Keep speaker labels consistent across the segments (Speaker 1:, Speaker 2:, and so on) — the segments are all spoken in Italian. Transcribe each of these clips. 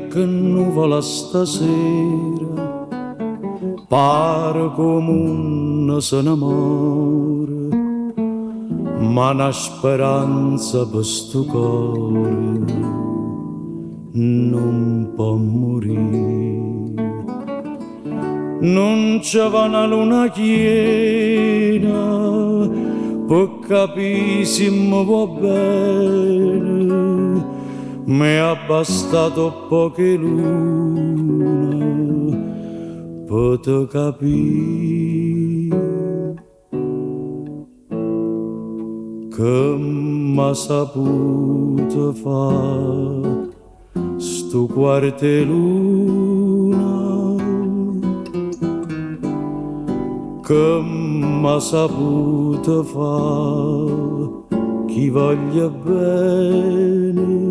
Speaker 1: che nuvola stasera, pare come un se n'amora, ma una speranza per sto cuore non può morire. Non c'è una luna piena per capire se mi va bene, mi è bastato poche luna per te capire che m'ha saputo fare sto quarto luna, che m'ha saputo fare chi voglia bene.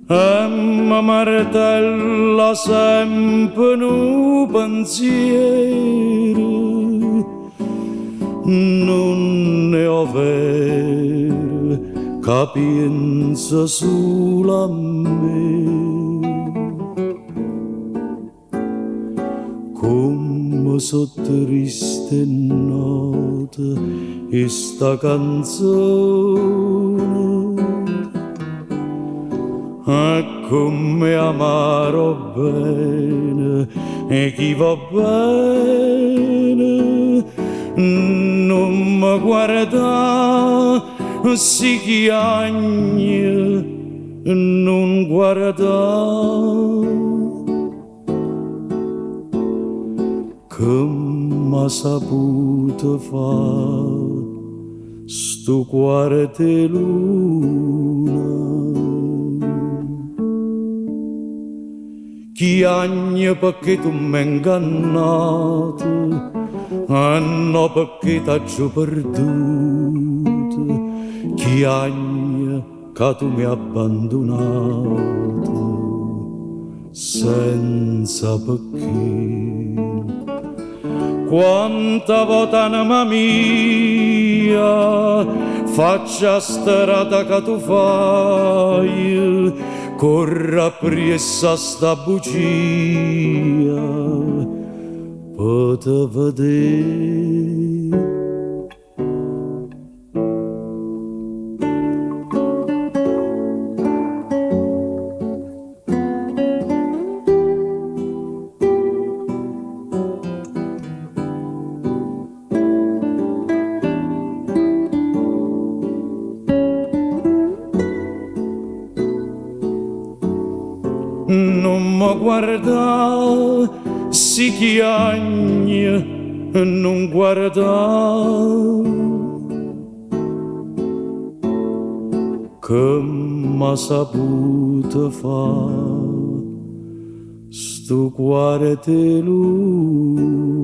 Speaker 1: E mi martella sempre un pensiero, non ne ho vero che pensa solo a me. Come so triste note e sta canzone, e come amaro bene e chi va bene non mi guarda, si chiagna non guarda. Che m'ha saputo fare sto quarto luna. Chi agna perché tu m'hai ingannato, no perché t'ho perduto. Chi agna che tu mi hai abbandonato senza perché. Quanta volta anima mia faccia strada che tu fai, corra appresso sta bugia per te vedere. Non mi guarda, si chiagna, non guarda, che m'ha saputo fare sto quarto luna.